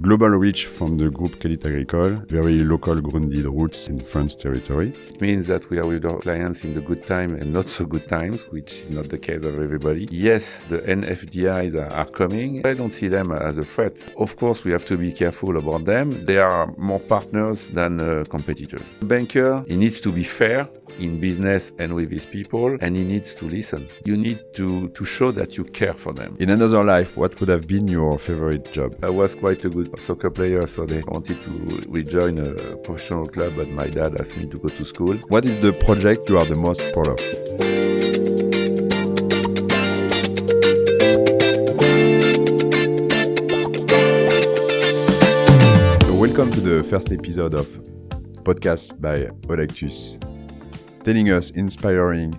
global reach from the group Crédit Agricole, very local grounded roots in French territory. It means that we are with our clients in the good time and not so good times, which is not the case of everybody. Yes, the NFDIs are coming. I don't see them as a threat. Of course, we have to be careful about them. They are more partners than competitors. The banker, he needs to be fair in business and with his people, and he needs to listen. You need to show that you care for them. In another life, what would have been your favorite job? I was quite a good soccer player, so they wanted to rejoin a professional club, but my dad asked me to go to school. What is the project you are the most proud of? So welcome to the first episode of podcast by Audactus, telling us inspiring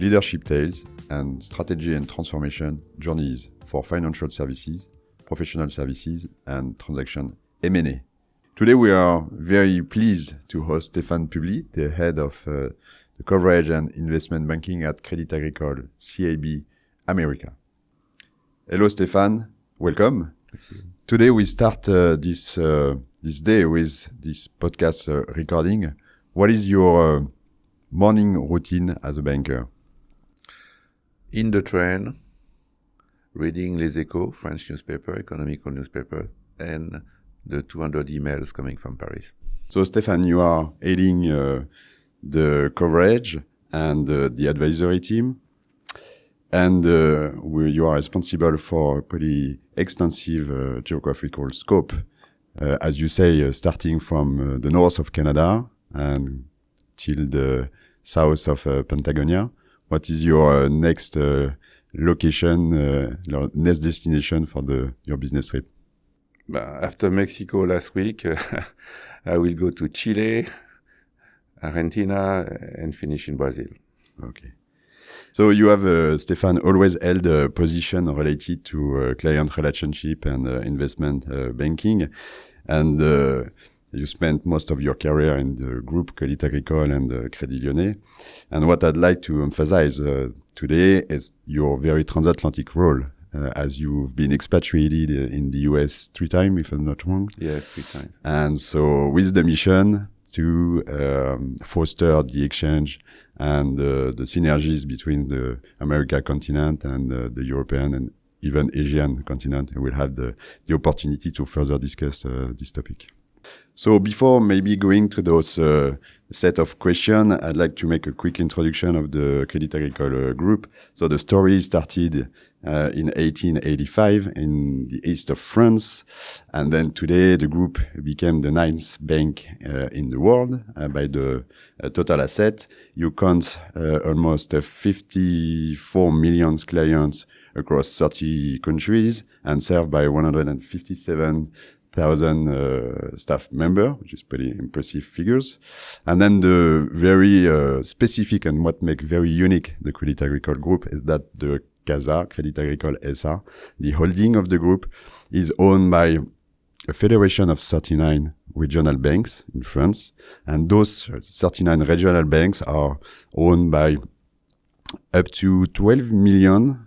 leadership tales and strategy and transformation journeys for financial services, professional services, and transaction M&A. Today we are very pleased to host Stephane Publie, the head of the coverage and investment banking at Crédit Agricole CIB America. Hello Stephane, welcome. Today we start this day with this podcast recording. What is your morning routine as a banker? In the train, reading Les Echos, French newspaper, economical newspaper, and the 200 emails coming from Paris. So Stephane, you are heading the coverage and the advisory team, and you are responsible for a pretty extensive geographical scope, as you say, starting from the north of Canada and till the south of Patagonia. What is your next location, your next destination for your business trip? After Mexico last week, I will go to Chile, Argentina, and finish in Brazil. Okay. So you have, Stephane, always held a position related to client relationship and investment banking. And you spent most of your career in the group Crédit Agricole and Crédit Lyonnais. And what I'd like to emphasize today is your very transatlantic role, as you've been expatriated in the US 3 times, if I'm not wrong. Yeah, 3 times. And so with the mission to foster the exchange and the synergies between the American continent and the European and even Asian continent, we'll have the opportunity to further discuss this topic. So before maybe going to those set of questions, I'd like to make a quick introduction of the Crédit Agricole group. So the story started in 1885 in the east of France. And then today the group became the 9th bank in the world by the total asset. You count almost 54 million clients across 30 countries and served by 157,000 staff member, which is pretty impressive figures. And then the very specific and what makes very unique the Crédit Agricole group is that the CASA, Crédit Agricole SA, the holding of the group, is owned by a federation of 39 regional banks in France. And those 39 regional banks are owned by up to 12 million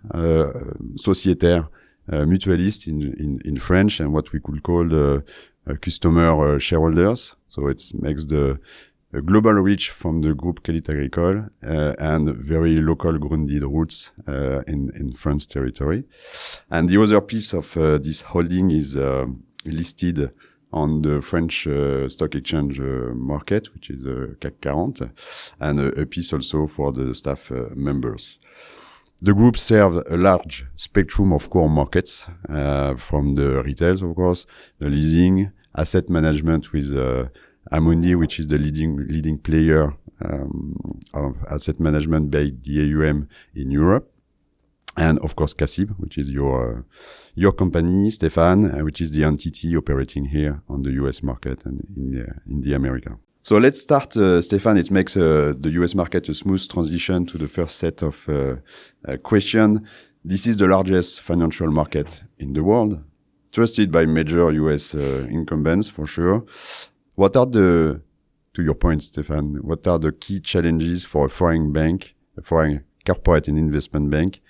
sociétaires mutualists in French, and what we could call customer shareholders. So it makes the global reach from the group Crédit Agricole and very local grounded roots in French territory. And the other piece of this holding is listed on the French stock exchange market, which is CAC 40, and a piece also for the staff members. The group serves a large spectrum of core markets, from the retails, of course, the leasing, asset management with Amundi, which is the leading player of asset management by the AUM in Europe, and of course CIB, which is your company, Stephane, which is the entity operating here on the US market and in the America. So let's start, Stephane. It makes the US market a smooth transition to the first set of questions. This is the largest financial market in the world, trusted by major US incumbents for sure. What are to your point, Stephane, what are the key challenges for a foreign bank, a foreign corporate and investment bank,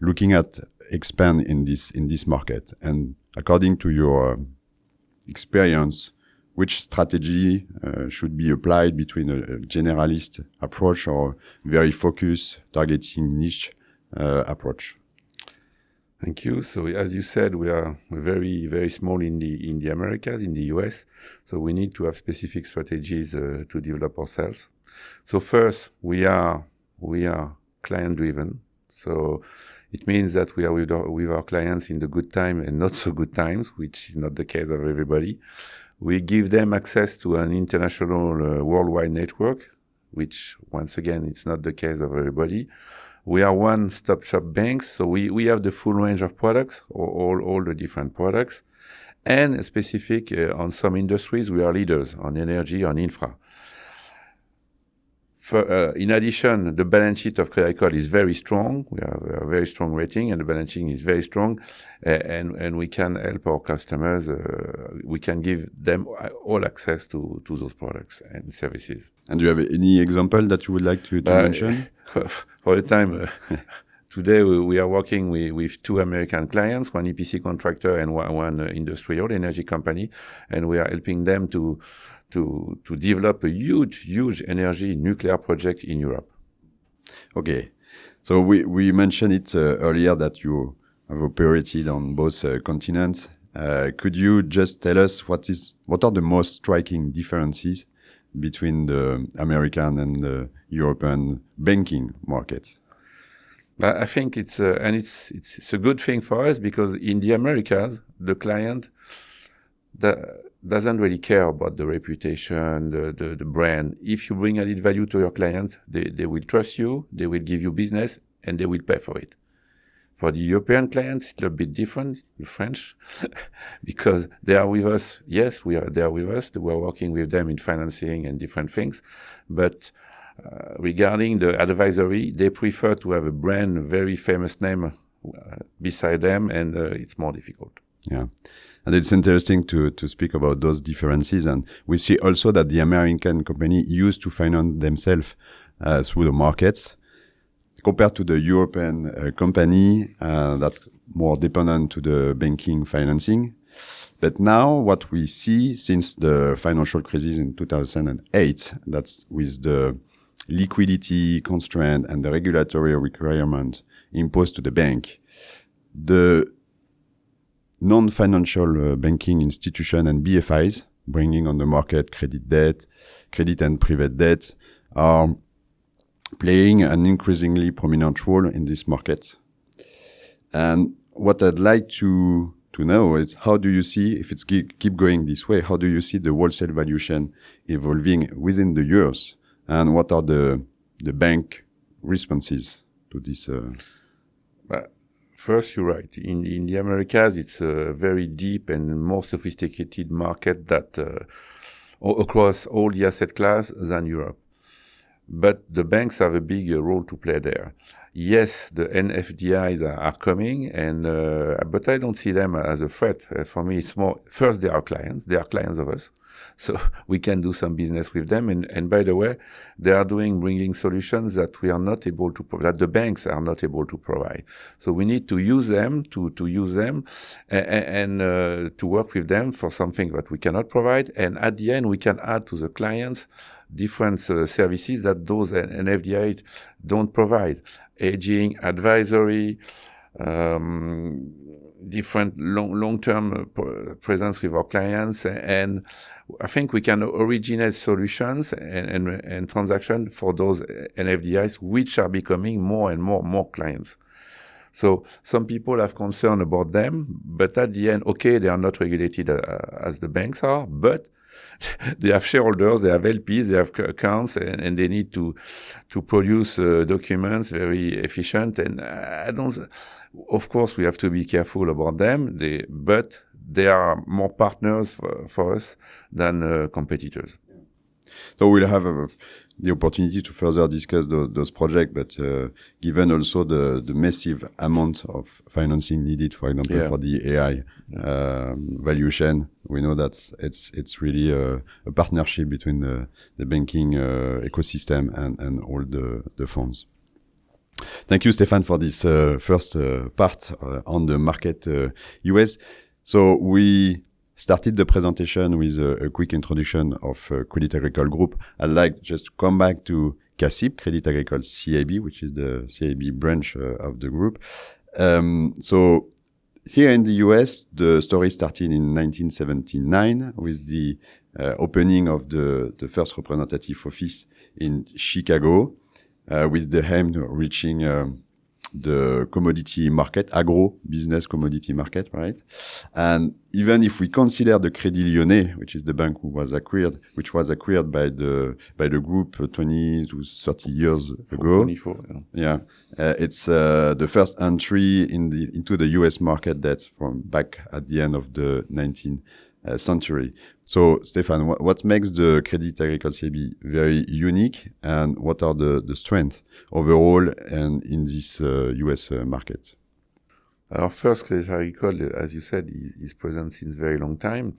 looking at expand in this market? And according to your experience, which strategy should be applied between a generalist approach or very focused, targeting niche approach? Thank you. So as you said, we're very, very small in the Americas, in the US. So we need to have specific strategies to develop ourselves. So first, we are client driven. So it means that we are with our clients in the good time and not so good times, which is not the case of everybody. We give them access to an international worldwide network, which once again, it's not the case of everybody. We are one-stop shop banks, so we have the full range of products, all the different products, and specific on some industries, we are leaders on energy, on infra. In addition, the balance sheet of Crédit Agricole is very strong. We have a very strong rating, and the balance sheet is very strong, and we can help our customers. We can give them all access to those products and services. And do you have any example that you would like to mention? For the time, today we are working with two American clients, one EPC contractor and one industrial energy company, and we are helping them to develop a huge energy nuclear project in Europe. Okay. So we mentioned it earlier that you have operated on both continents. Could you just tell us what are the most striking differences between the American and the European banking markets? I think it's a good thing for us, because in the Americas, the client doesn't really care about the reputation, the brand. If you bring added value to your clients, they will trust you, they will give you business, and they will pay for it. For the European clients, it's a bit different, the French, because they are with us. Yes, they are with us. We are working with them in financing and different things. But regarding the advisory, they prefer to have a brand, a very famous name beside them, and it's more difficult. Yeah. And it's interesting to speak about those differences. And we see also that the American company used to finance themselves through the markets, compared to the European company that's more dependent to the banking financing. But now what we see since the financial crisis in 2008, that's with the liquidity constraint and the regulatory requirement imposed to the bank, the non-financial banking institution and BFIs bringing on the market credit and private debt are playing an increasingly prominent role in this market. And what I'd like to know is, how do you see, if it's keep going this way, how do you see the wholesale valuation evolving within the years? And what are the bank responses to this? First, you're right. In the Americas, it's a very deep and more sophisticated market that across all the asset class than Europe. But the banks have a big role to play there. Yes, the NFDIs are coming, but I don't see them as a threat. For me, it's more, first, they are clients. They are clients of us. So we can do some business with them. And by the way, they are bringing solutions that we are not able to provide, that the banks are not able to provide. So we need to use them, to use them and to work with them for something that we cannot provide. And at the end, we can add to the clients different services that those NFDIs don't provide. Hedging, advisory, different long-term presence with our clients, and I think we can originate solutions and transactions for those NFDIs, which are becoming more and more clients. So some people have concern about them, but at the end, okay, they are not regulated as the banks are, but they have shareholders, they have LPs, they have accounts, and they need to produce documents very efficient. And of course, we have to be careful about them, but they are more partners for us than competitors. So we'll have the opportunity to further discuss those projects, but given also the massive amount of financing needed, for example, for the AI valuation, we know that it's really a partnership between the banking ecosystem and all the funds. Thank you, Stephane, for this first part on the market US. So we started the presentation with a quick introduction of Crédit Agricole Group. I'd like just to come back to CIB, Crédit Agricole CIB, which is the CIB branch of the group. So here in the US, the story started in 1979 with the opening of the first representative office in Chicago, with the aim of reaching the commodity market, agro-business commodity market, right? And even if we consider the Crédit Lyonnais, which is the bank which was acquired by the group 20 to 30 years ago. 24, yeah. It's the first entry into the US market that's from back at the end of the 19th century. So, Stephane, what makes the Crédit Agricole CIB very unique, and what are the strengths overall and in this US market? Our first Crédit Agricole, as you said, is present since very long time,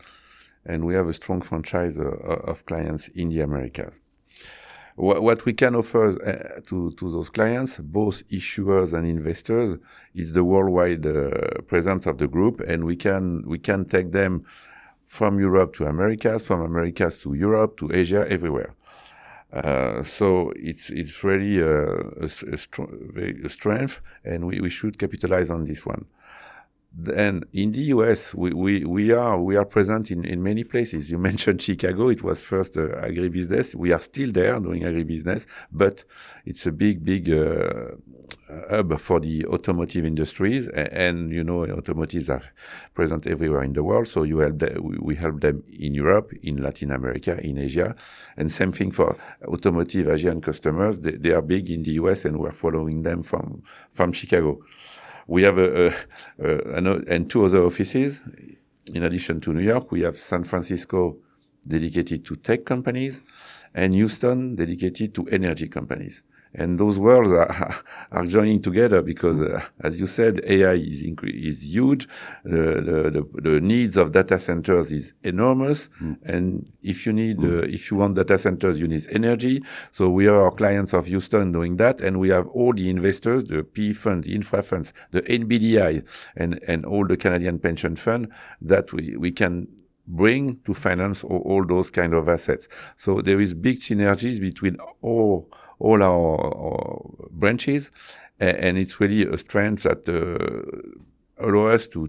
and we have a strong franchise of clients in the Americas. What we can offer to those clients, both issuers and investors, is the worldwide presence of the group, and we can take them from Europe to Americas, from Americas to Europe, to Asia, everywhere. So it's really a strength, and we should capitalize on this one. And in the US, we are present in many places. You mentioned Chicago. It was first agribusiness. We are still there doing agribusiness, but it's a big hub for the automotive industries. And you know, automotives are present everywhere in the world. So we help them in Europe, in Latin America, in Asia. And same thing for automotive Asian customers. They are big in the US, and we're following them from Chicago. We have and two other offices. In addition to New York, we have San Francisco dedicated to tech companies, and Houston dedicated to energy companies. And those worlds are joining together because, as you said, AI is huge. The needs of data centers is enormous. And if you want data centers, you need energy. So we are our clients of Houston doing that. And we have all the investors, the PE funds, the infra funds, the NBDI, and all the Canadian pension fund that we can bring to finance all those kind of assets. So there is big synergies between all our branches, and it's really a strength that allow us to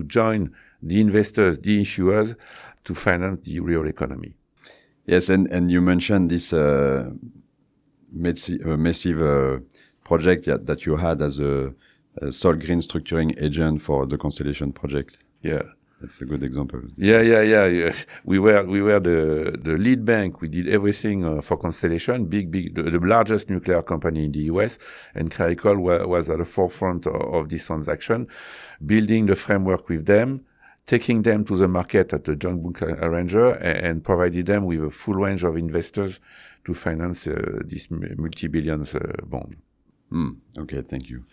join the investors, the issuers, to finance the real economy. Yes, and you mentioned this massive project that you had as a sole green structuring agent for the Constellation project. Yeah. That's a good example. Yeah. We were the lead bank. We did everything for Constellation, the largest nuclear company in the US, and Crédit Agricole was at the forefront of this transaction, building the framework with them, taking them to the market at the joint book arranger, and provided them with a full range of investors to finance this multi-billions bond. Okay, thank you.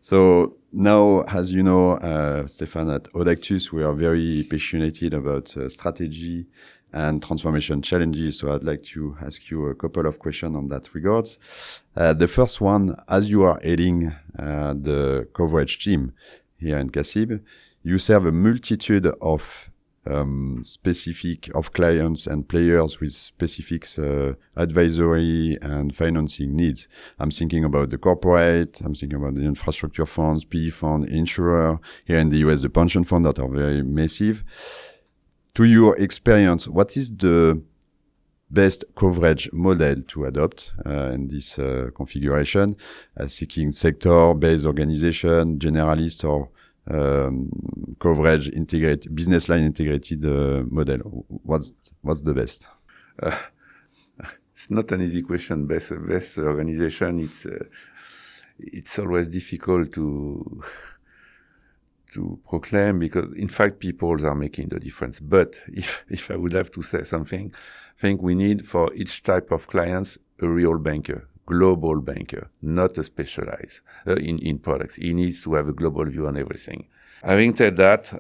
So now, as you know, Stephane, at Audactus, we are very passionate about strategy and transformation challenges. So I'd like to ask you a couple of questions on that regards. The first one, as you are heading the coverage team here in CIB, you serve a multitude of clients and players with specific advisory and financing needs. I'm thinking about the corporate, I'm thinking about the infrastructure funds, PE fund, insurer, here in the US, the pension fund that are very massive. To your experience, what is the best coverage model to adopt in this configuration? Seeking sector-based organization, generalist, or coverage integrated, business line integrated model? What's the best? It's not an easy question. Best organization. It's always difficult to proclaim, because in fact people are making the difference. But if I would have to say something, I think we need for each type of clients a real banker. Global banker, not a specialized in products. He needs to have a global view on everything. Having said that,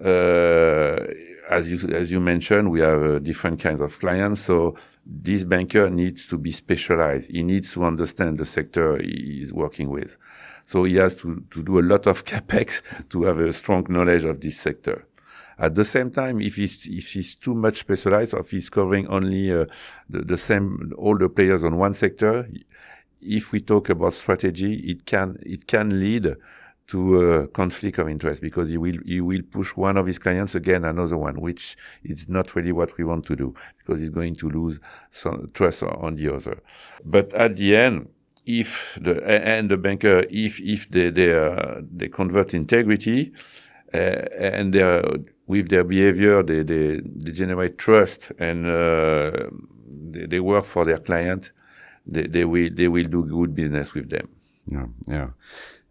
as you mentioned, we have different kinds of clients. So this banker needs to be specialized. He needs to understand the sector he is working with. So he has to do a lot of capex to have a strong knowledge of this sector. At the same time, if he's too much specialized, or if he's covering only the same all the players on one sector, if we talk about strategy, it can lead to a conflict of interest, because he will push one of his clients against another one, which is not really what we want to do, because he's going to lose some trust on the other. But at the end, if the banker, if they convert integrity, and with their behavior, they generate trust, and they work for their client, they will do good business with them. Yeah.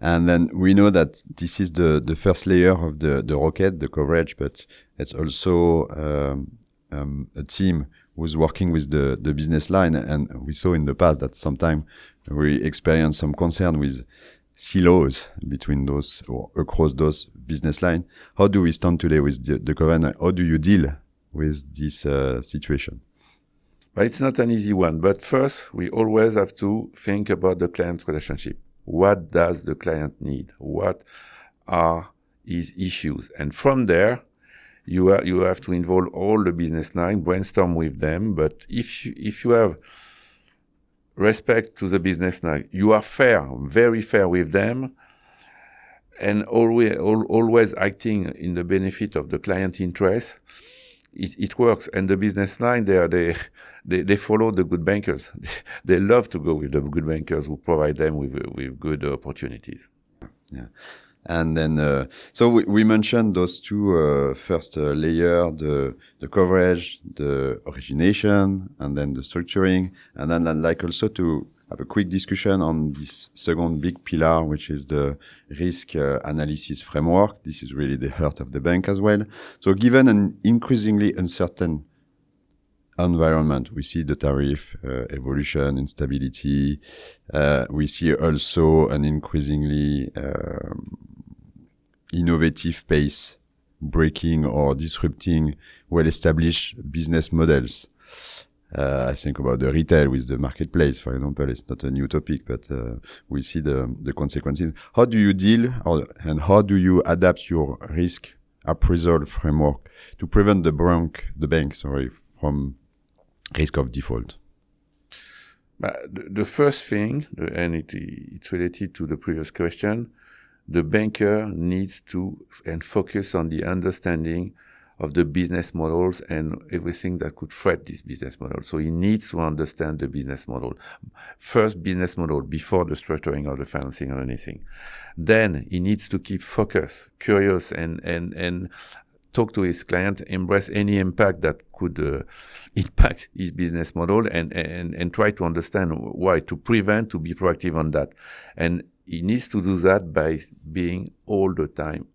And then we know that this is the first layer of the rocket, the coverage, but it's also a team who's working with the business line. And we saw in the past that sometimes we experience some concern with silos between those or across those business lines. How do we stand today with the coverage? How do you deal with this situation? But it's not an easy one. But first, we always have to think about the client relationship. What does the client need? What are his issues? And from there, you have to involve all the business line, brainstorm with them. But if you have respect to the business line, you are fair, very fair with them, and always acting in the benefit of the client interest, it works. And the business line, they follow the good bankers. They love to go with the good bankers who provide them with good opportunities. Yeah. And then, so we mentioned those two first layer, the coverage, the origination, and then the structuring. And then I'd like also to have a quick discussion on this second big pillar, which is the risk analysis framework. This is really the heart of the bank as well. So given an increasingly uncertain environment, we see the tariff evolution, instability. We see also an increasingly innovative pace, breaking or disrupting well-established business models. I think about the retail with the marketplace, for example. It's not a new topic, but we see the consequences. How do you deal and how do you adapt your risk appraisal framework to prevent the bank from risk of default? The first thing, and it's related to the previous question, the banker needs to focus on the understanding of the business models and everything that could threat this business model. So he needs to understand the business model. First business model before the structuring or the financing or anything. Then he needs to keep focused, curious, and talk to his client, embrace any impact that could impact his business model, and try to understand why, to prevent, to be proactive on that. And he needs to do that by being all the time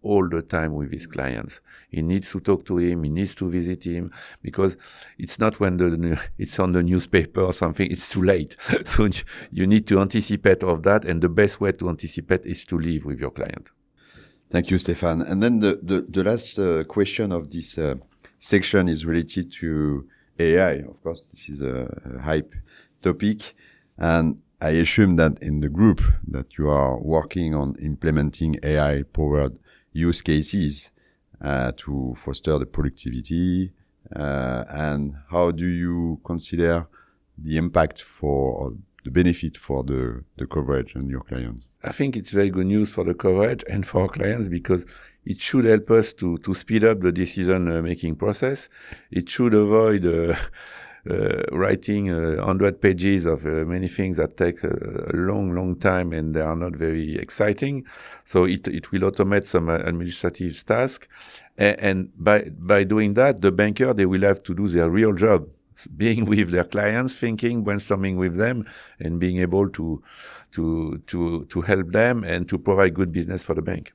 with his clients. He needs to talk to him, he needs to visit him, because it's not when it's on the newspaper or something, it's too late. So you need to anticipate of that, and the best way to anticipate is to live with your client. Thank you, Stephane. And then the last question of this section is related to AI. Of course, this is a hype topic. And I assume that in the group that you are working on implementing AI-powered use cases to foster the productivity. And how do you consider the impact or the benefit for the coverage and your clients? I think it's very good news for the coverage and for our clients, because it should help us to speed up the decision-making process. It should avoid writing 100 pages of many things that take a long time and they are not very exciting. So it will automate some administrative tasks. And by doing that, the banker, they will have to do their real job, being with their clients, thinking, brainstorming with them, and being able to help them and to provide good business for the bank.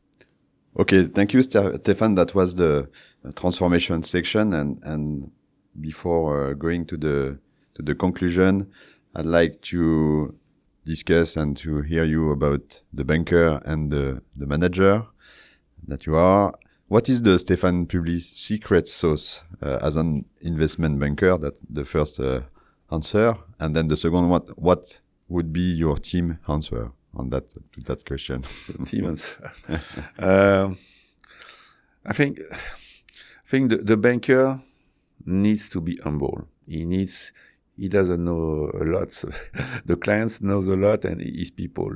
Okay, thank you, Stephane. That was the transformation section, and before going to the conclusion, I'd like to discuss and to hear you about the banker and the manager that you are. What is the Stephane Publie secret sauce as an investment banker? That's the first answer. And then the second one, what would be your team answer on that question? Team answer. I think think the banker needs to be humble. He doesn't know a lot. So the clients knows a lot, and his people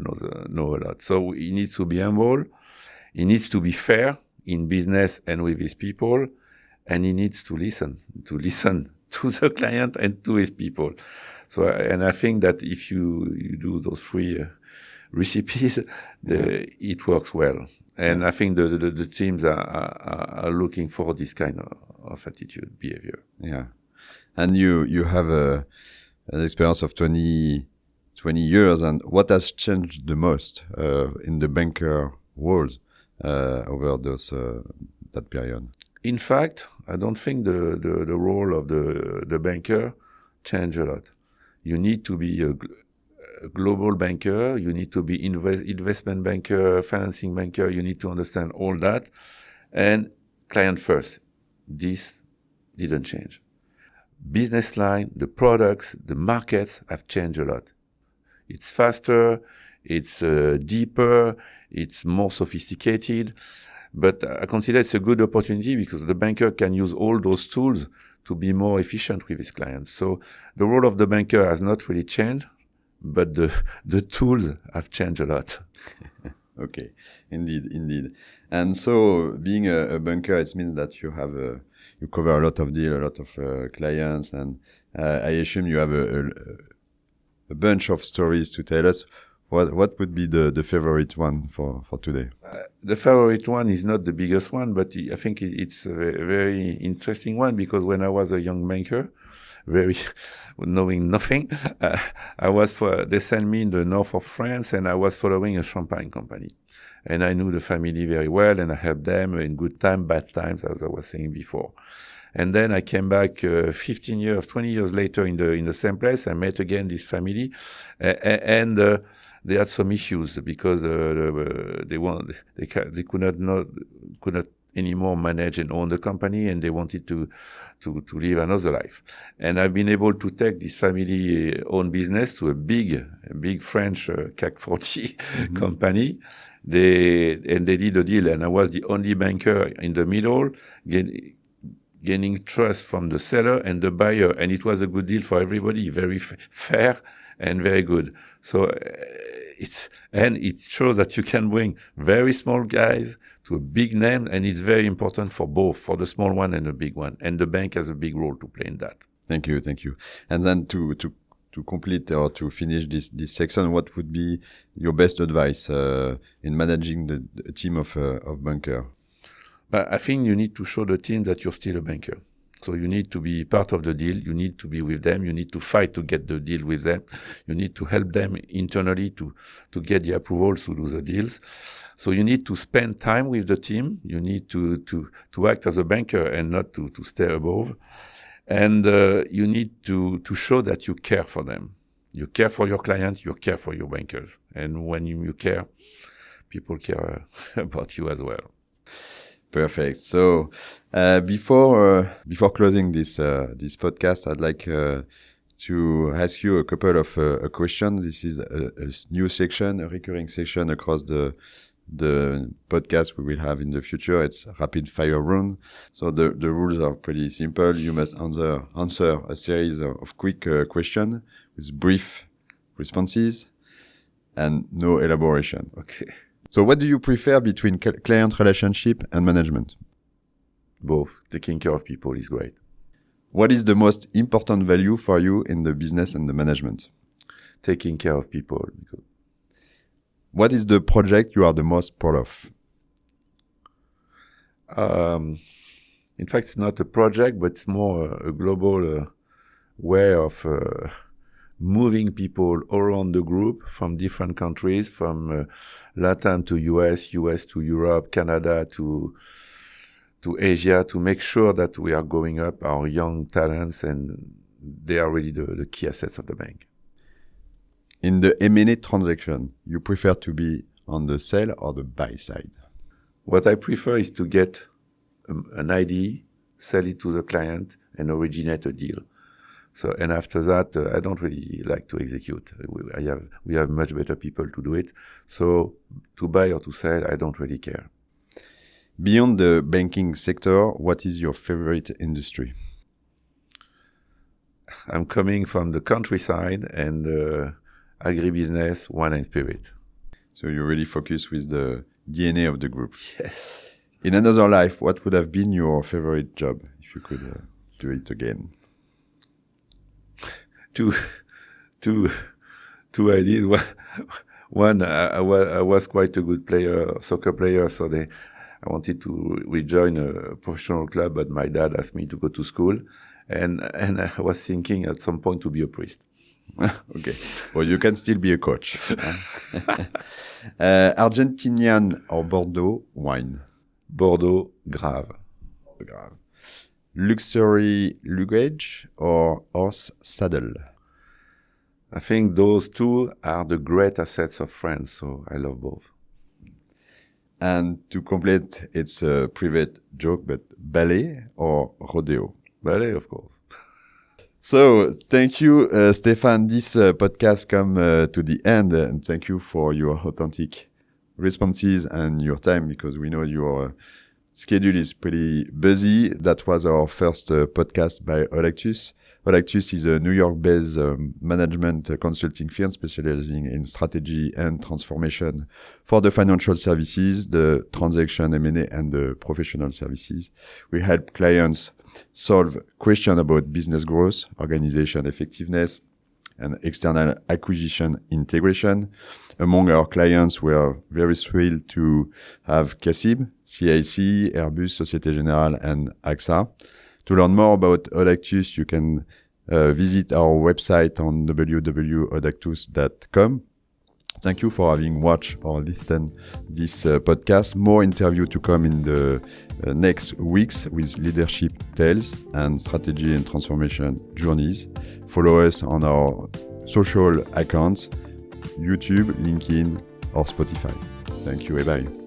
know a lot. So he needs to be humble. He needs to be fair in business and with his people, and he needs to listen to the client and to his people. So, and I think that if you do those three recipes, it works well. And I think the teams are looking for this kind of attitude, behavior. Yeah. And you have an experience of 20 years, and what has changed the most in the banker world over that period? In fact, I don't think the role of the banker changed a lot. You need to be a global banker, you need to be investment banker, financing banker, you need to understand all that, and client first. This didn't change. Business line, the products, the markets have changed a lot. It's faster, it's deeper, it's more sophisticated, but I consider it's a good opportunity because the banker can use all those tools to be more efficient with his clients. So the role of the banker has not really changed, but the tools have changed a lot. Okay, indeed. And so being a banker, it means that you have you cover a lot of deals, a lot of clients, and I assume you have a bunch of stories to tell us. What would be the favorite one for today? The favorite one is not the biggest one, but I think it's a very interesting one because when I was a young banker, knowing nothing, they sent me in the north of France, and I was following a champagne company. And I knew the family very well, and I helped them in good times, bad times, as I was saying before. And then I came back 15 years, 20 years later in the same place. I met again this family, and they had some issues because they could not anymore manage and own the company, and they wanted to live another life. And I've been able to take this family-owned business to a big French CAC 40 company. They did a deal, and I was the only banker in the middle, gaining trust from the seller and the buyer, and it was a good deal for everybody, very fair and very good. So it shows that you can bring very small guys to a big name, and it's very important for both, for the small one and the big one. And the bank has a big role to play in that. Thank you. And then to complete or to finish this section, what would be your best advice in managing the team of banker? I think you need to show the team that you're still a banker. So you need to be part of the deal. You need to be with them. You need to fight to get the deal with them. You need to help them internally to get the approvals to do the deals. So you need to spend time with the team. You need to act as a banker and not to stay above. And you need to show that you care for them. You care for your client. You care for your bankers. And when you care, people care about you as well. Perfect. So before closing this podcast, I'd like to ask you a couple of questions. This is a new section, a recurring section across the podcast we will have in the future. It's rapid fire round. So the rules are pretty simple. You must answer a series of quick questions with brief responses and no elaboration. Okay. So what do you prefer between client relationship and management? Both. Taking care of people is great. What is the most important value for you in the business and the management? Taking care of people. What is the project you are the most proud of? In fact, it's not a project, but it's more a global way of moving people around the group from different countries, from Latin to US to Europe, Canada to Asia, to make sure that we are growing up our young talents and they are really the key assets of the bank. In the M&A transaction, you prefer to be on the sell or the buy side? What I prefer is to get an idea, sell it to the client, and originate a deal. So, and after that, I don't really like to execute. We have much better people to do it. So, to buy or to sell, I don't really care. Beyond the banking sector, what is your favorite industry? I'm coming from the countryside and agribusiness, wine and spirit. So you really focus with the DNA of the group. Yes. In another life, what would have been your favorite job if you could do it again? Two ideas. One, I was quite a good player, soccer player, so I wanted to rejoin a professional club, but my dad asked me to go to school, and I was thinking at some point to be a priest. Okay. Well, you can still be a coach. Argentinian or Bordeaux wine? Bordeaux, Grave. Luxury luggage or horse saddle? I think those two are the great assets of France, so I love both. And to complete, it's a private joke, but ballet or rodeo? Ballet, of course. So thank you, Stephane. This podcast come to the end, and thank you for your authentic responses and your time, because we know your schedule is pretty busy. That was our first podcast by Audactus. Audactus is a New York-based management consulting firm specializing in strategy and transformation for the financial services, the transaction M&A, and the professional services. We help clients solve questions about business growth, organization effectiveness, and external acquisition integration. Among our clients, we are very thrilled to have CIB, CIC, Airbus, Société Générale, and AXA. To learn more about Audactus, you can visit our website on www.audactus.com. Thank you for having watched or listened this podcast. More interview to come in the next weeks with leadership tales and strategy and transformation journeys. Follow us on our social accounts, YouTube, LinkedIn, or Spotify. Thank you. Bye-bye.